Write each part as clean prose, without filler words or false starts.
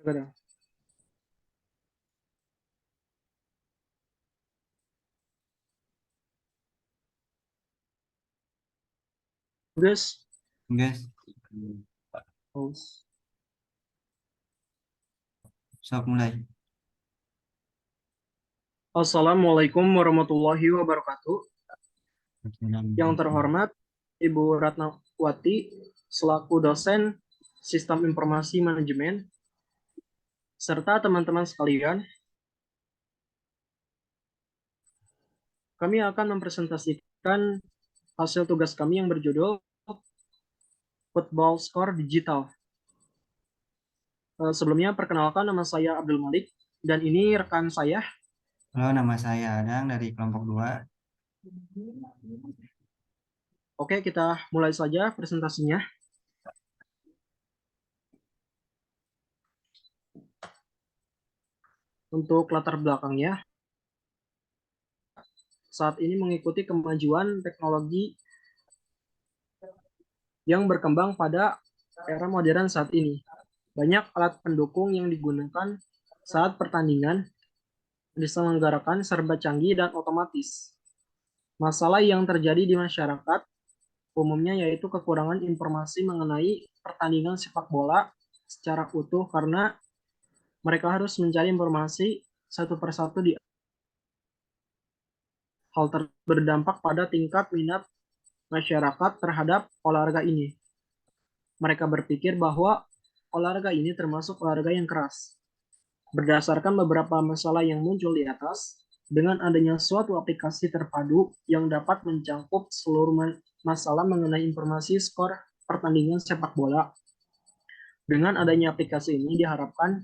Betul. Guys, Guys, host. sok mulai. Assalamualaikum warahmatullahi wabarakatuh. Yang terhormat Ibu Ratnawati selaku dosen Sistem Informasi Manajemen serta teman-teman sekalian, kami akan mempresentasikan hasil tugas kami yang berjudul Football Score Digital. Sebelumnya perkenalkan, nama saya Abdul Malik dan ini rekan saya. Halo, nama saya Adang dari kelompok 2. Oke, kita mulai saja presentasinya. Untuk latar belakangnya, saat ini mengikuti kemajuan teknologi yang berkembang pada era modern saat ini. Banyak alat pendukung yang digunakan saat pertandingan diselenggarakan serba canggih dan otomatis. Masalah yang terjadi di masyarakat umumnya yaitu kekurangan informasi mengenai pertandingan sepak bola secara utuh karena mereka harus mencari informasi satu persatu di hal berdampak pada tingkat minat masyarakat terhadap olahraga ini. Mereka berpikir bahwa olahraga ini termasuk olahraga yang keras. Berdasarkan beberapa masalah yang muncul di atas, dengan adanya suatu aplikasi terpadu yang dapat mencakup seluruh masalah mengenai informasi skor pertandingan sepak bola. Dengan adanya aplikasi ini diharapkan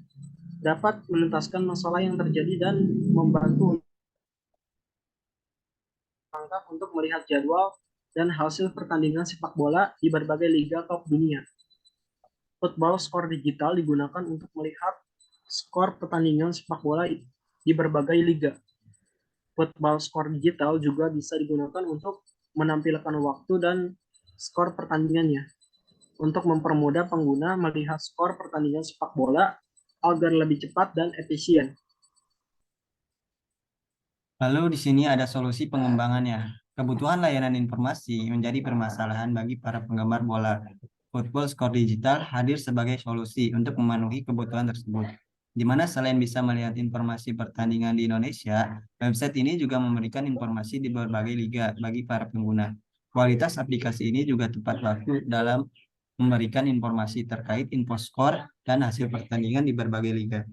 dapat menuntaskan masalah yang terjadi dan membantu langkah untuk melihat jadwal dan hasil pertandingan sepak bola di berbagai liga top dunia. Football Score Digital digunakan untuk melihat skor pertandingan sepak bola di berbagai liga. Football Score Digital juga bisa digunakan untuk menampilkan waktu dan skor pertandingannya untuk mempermudah pengguna melihat skor pertandingan sepak bola agar lebih cepat dan efisien. Lalu di sini ada solusi pengembangannya. Kebutuhan layanan informasi menjadi permasalahan bagi para penggemar bola. Football Score Digital hadir sebagai solusi untuk memenuhi kebutuhan tersebut. Di mana selain bisa melihat informasi pertandingan di Indonesia, website ini juga memberikan informasi di berbagai liga bagi para pengguna. Kualitas aplikasi ini juga tepat waktu dalam memberikan informasi terkait info skor dan hasil pertandingan di berbagai liga.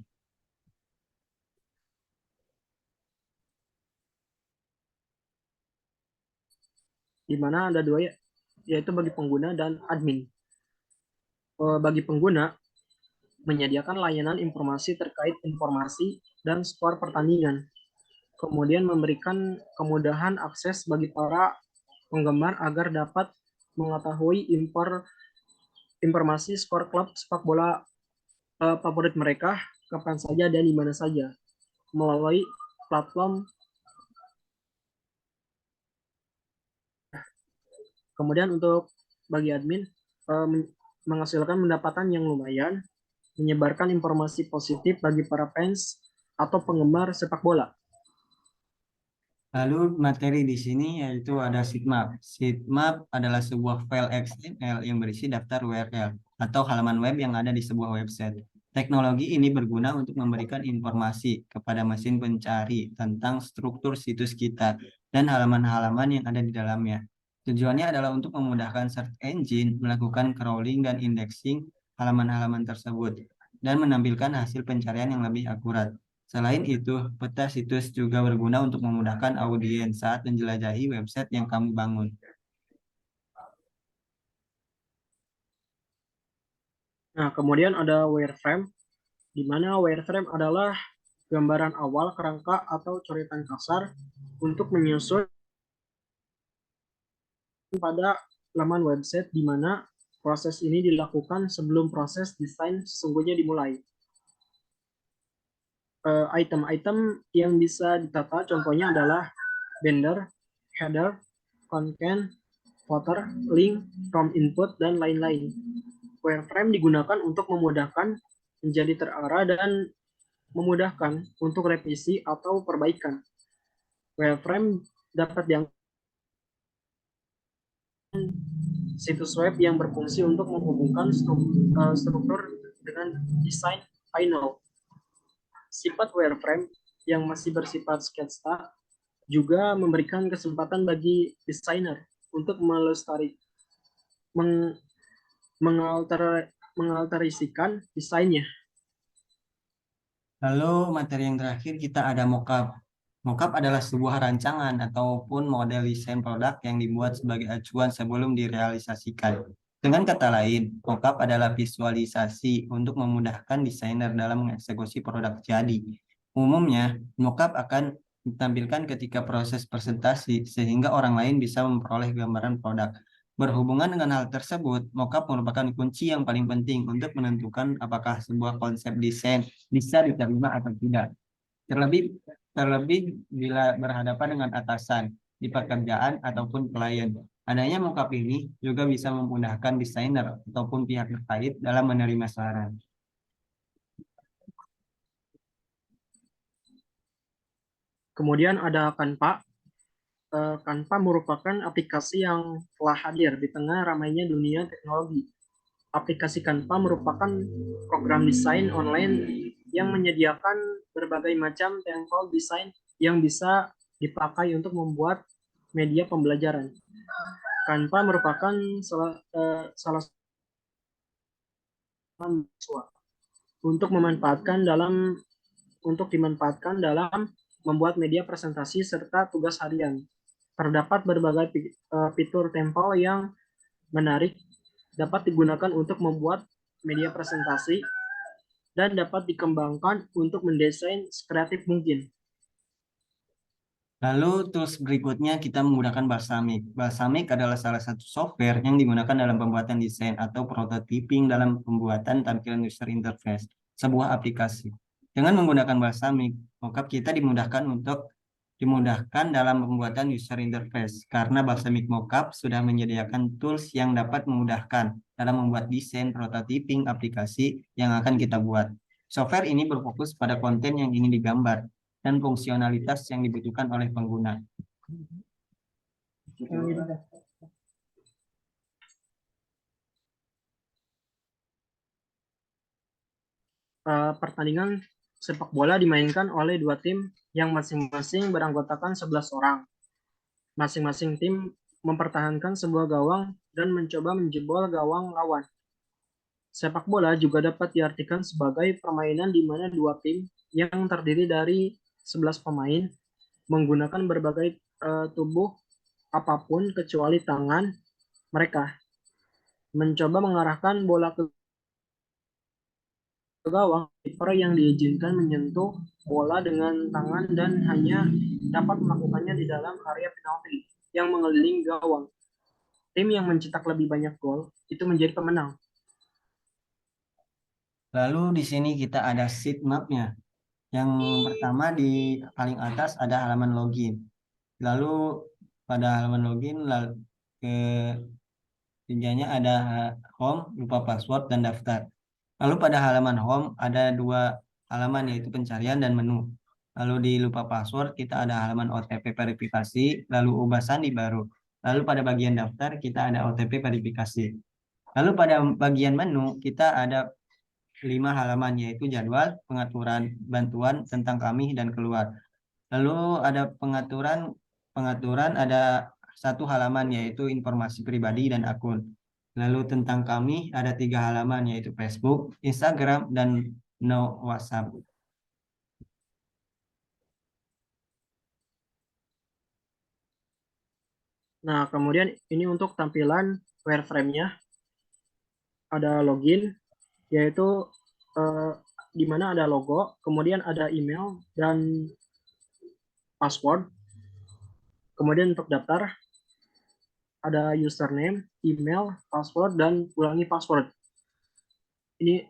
Di mana ada dua, yaitu bagi pengguna dan admin. Bagi pengguna, menyediakan layanan informasi terkait informasi dan skor pertandingan. Kemudian memberikan kemudahan akses bagi para penggemar agar dapat mengetahui informasi skor klub sepak bola favorit mereka kapan saja dan di mana saja melalui platform. Kemudian untuk bagi admin menghasilkan pendapatan yang lumayan, menyebarkan informasi positif bagi para fans atau penggemar sepak bola. Lalu materi di sini yaitu ada sitemap. Sitemap adalah sebuah file XML yang berisi daftar URL atau halaman web yang ada di sebuah website. Teknologi ini berguna untuk memberikan informasi kepada mesin pencari tentang struktur situs kita dan halaman-halaman yang ada di dalamnya. Tujuannya adalah untuk memudahkan search engine melakukan crawling dan indexing halaman-halaman tersebut dan menampilkan hasil pencarian yang lebih akurat. Selain itu, peta situs juga berguna untuk memudahkan audiens saat menjelajahi website yang kamu bangun. Nah, kemudian ada wireframe, di mana wireframe adalah gambaran awal kerangka atau coretan kasar untuk menyusun pada laman website di mana proses ini dilakukan sebelum proses desain sesungguhnya dimulai. Item-item yang bisa ditata contohnya adalah banner, header, content, footer, link, from input, dan lain-lain. Wireframe digunakan untuk memudahkan menjadi terarah dan memudahkan untuk revisi atau perbaikan. Wireframe dapat dianggap situs web yang berfungsi untuk menghubungkan struktur dengan desain final. Sifat wireframe yang masih bersifat sketsa juga memberikan kesempatan bagi desainer untuk meng, mengalterisikan desainnya. Lalu materi yang terakhir kita ada mockup. Mockup adalah sebuah rancangan ataupun model desain produk yang dibuat sebagai acuan sebelum direalisasikan. Dengan kata lain, mockup adalah visualisasi untuk memudahkan desainer dalam mengeksekusi produk jadi. Umumnya, mockup akan ditampilkan ketika proses presentasi sehingga orang lain bisa memperoleh gambaran produk. Berhubungan dengan hal tersebut, mockup merupakan kunci yang paling penting untuk menentukan apakah sebuah konsep desain bisa diterima atau tidak. Terlebih terlebih bila berhadapan dengan atasan di pekerjaan ataupun klien. Adanya mockup ini juga bisa memudahkan desainer ataupun pihak terkait dalam menerima saran. Kemudian ada Canva. Canva merupakan aplikasi yang telah hadir di tengah ramainya dunia teknologi. Aplikasi Canva merupakan program desain online yang menyediakan berbagai macam template desain yang bisa dipakai untuk membuat media pembelajaran. Canva merupakan salah satu untuk dimanfaatkan dalam membuat media presentasi serta tugas harian. Terdapat berbagai fitur tempel yang menarik dapat digunakan untuk membuat media presentasi dan dapat dikembangkan untuk mendesain sekreatif mungkin. Lalu tools berikutnya kita menggunakan Balsamiq. Balsamiq adalah salah satu software yang digunakan dalam pembuatan desain atau prototyping dalam pembuatan tampilan user interface sebuah aplikasi. Dengan menggunakan Balsamiq, mockup kita dimudahkan dalam pembuatan user interface karena Balsamiq Mockup sudah menyediakan tools yang dapat memudahkan dalam membuat desain prototyping aplikasi yang akan kita buat. Software ini berfokus pada konten yang ingin digambar dan fungsionalitas yang dibutuhkan oleh pengguna. Pertandingan sepak bola dimainkan oleh dua tim yang masing-masing beranggotakan 11 orang. Masing-masing tim mempertahankan sebuah gawang dan mencoba menjebol gawang lawan. Sepak bola juga dapat diartikan sebagai permainan di mana dua tim yang terdiri dari 11 pemain menggunakan berbagai tubuh apapun kecuali tangan mereka mencoba mengarahkan bola ke gawang. Kiper yang diizinkan menyentuh bola dengan tangan dan hanya dapat melakukannya di dalam area penalti yang mengelilingi gawang. Tim yang mencetak lebih banyak gol itu menjadi pemenang. Lalu di sini kita ada sheet map-nya. Yang pertama di paling atas ada halaman login. Lalu pada halaman login ke tiganya ada home, lupa password, dan daftar. Lalu pada halaman home ada dua halaman yaitu pencarian dan menu. Lalu di lupa password kita ada halaman OTP verifikasi, lalu ubah sandi baru. Lalu pada bagian daftar kita ada OTP verifikasi. Lalu pada bagian menu kita ada 5 halaman yaitu jadwal, pengaturan, bantuan, tentang kami, dan keluar. Lalu ada pengaturan ada satu halaman yaitu informasi pribadi dan akun. Lalu tentang kami ada 3 halaman yaitu Facebook, Instagram, dan no WhatsApp. Nah, kemudian ini untuk tampilan wireframe-nya ada login, yaitu eh, di mana ada logo, kemudian ada email dan password. Kemudian untuk daftar ada username, email, password, dan ulangi password. Ini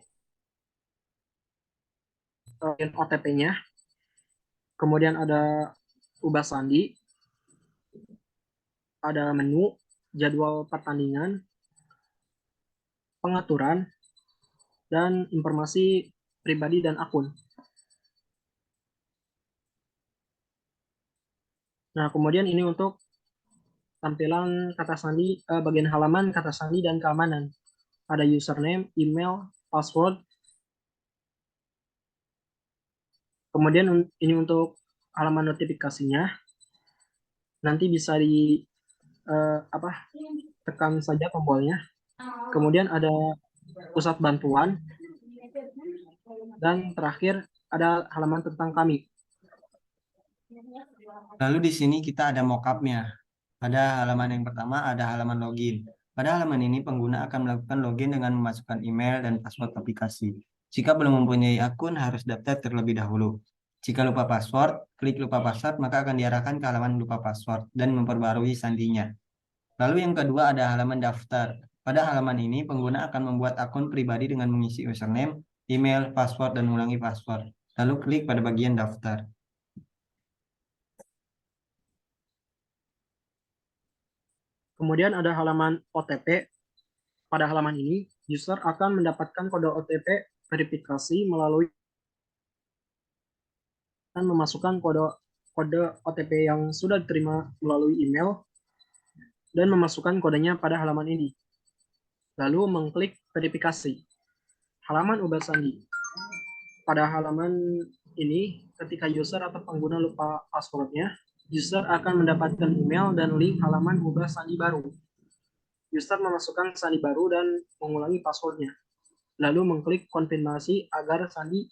OTP-nya. Kemudian ada ubah sandi, ada menu, jadwal pertandingan, pengaturan, dan informasi pribadi dan akun. Nah, kemudian ini untuk tampilan kata sandi, bagian halaman kata sandi dan keamanan. Ada username, email, password. Kemudian ini untuk halaman notifikasinya. Nanti bisa di tekan saja tombolnya. Kemudian ada pusat bantuan dan terakhir ada halaman tentang kami. Lalu di sini kita ada mockupnya. Pada halaman yang pertama ada halaman login. Pada halaman ini pengguna akan melakukan login dengan memasukkan email dan password aplikasi. Jika belum mempunyai akun, harus daftar terlebih dahulu. Jika lupa password, klik lupa password, maka akan diarahkan ke halaman lupa password dan memperbarui sandinya. Lalu yang kedua ada halaman daftar. Pada halaman ini, pengguna akan membuat akun pribadi dengan mengisi username, email, password, dan mengulangi password. Lalu klik pada bagian daftar. Kemudian ada halaman OTP. Pada halaman ini, user akan mendapatkan kode OTP verifikasi melalui dan memasukkan kode OTP yang sudah diterima melalui email dan memasukkan kodenya pada halaman ini. Lalu mengklik verifikasi. Halaman ubah sandi. Pada halaman ini, ketika user atau pengguna lupa passwordnya, user akan mendapatkan email dan link halaman ubah sandi baru. User memasukkan sandi baru dan mengulangi passwordnya. Lalu mengklik konfirmasi agar sandi.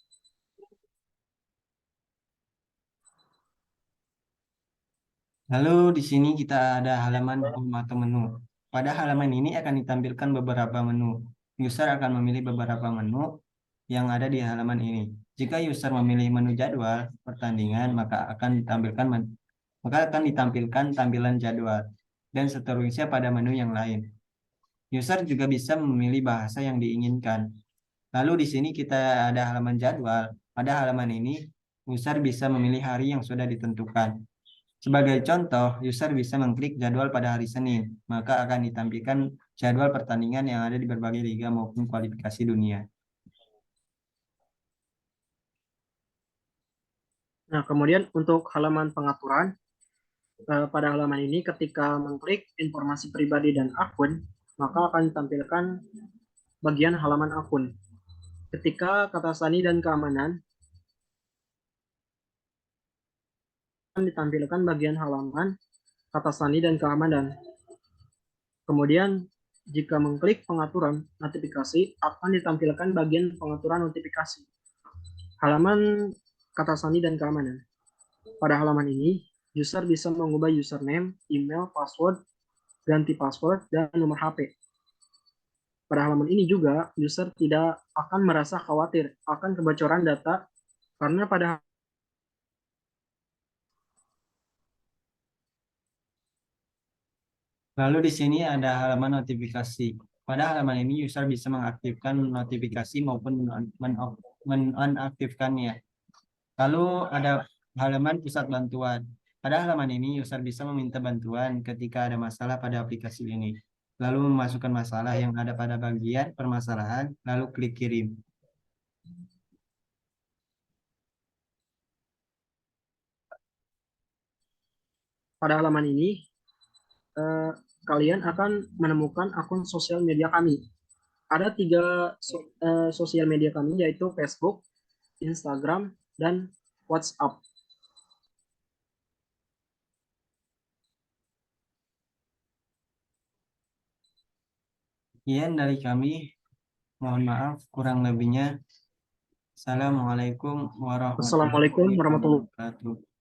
Lalu di sini kita ada halaman home atau menu. Pada halaman ini akan ditampilkan beberapa menu. User akan memilih beberapa menu yang ada di halaman ini. Jika user memilih menu jadwal pertandingan, maka akan ditampilkan tampilan jadwal dan seterusnya pada menu yang lain. User juga bisa memilih bahasa yang diinginkan. Lalu di sini kita ada halaman jadwal. Pada halaman ini, user bisa memilih hari yang sudah ditentukan. Sebagai contoh, user bisa mengklik jadwal pada hari Senin, maka akan ditampilkan jadwal pertandingan yang ada di berbagai liga maupun kualifikasi dunia. Nah, kemudian untuk halaman pengaturan, pada halaman ini ketika mengklik informasi pribadi dan akun, maka akan ditampilkan bagian halaman akun. Ketika kata sandi dan keamanan, akan ditampilkan bagian halaman kata sandi dan keamanan. Kemudian jika mengklik pengaturan notifikasi, akan ditampilkan bagian pengaturan notifikasi. Halaman kata sandi dan keamanan. Pada halaman ini, user bisa mengubah username, email, password, ganti password, dan nomor HP. Pada halaman ini juga, user tidak akan merasa khawatir akan kebocoran data karena pada Lalu di sini ada halaman notifikasi. Pada halaman ini user bisa mengaktifkan notifikasi maupun menonaktifkannya. Lalu ada halaman pusat bantuan. Pada halaman ini user bisa meminta bantuan ketika ada masalah pada aplikasi ini. Lalu memasukkan masalah yang ada pada bagian permasalahan, lalu klik kirim. pada halaman ini kalian akan menemukan akun sosial media kami. Ada 3 sosial media kami, yaitu Facebook, Instagram, dan WhatsApp. Sekian dari kami. Mohon maaf kurang lebihnya. Assalamualaikum warahmatullahi Wassalamualaikum warahmatullahi wabarakatuh. wabarakatuh.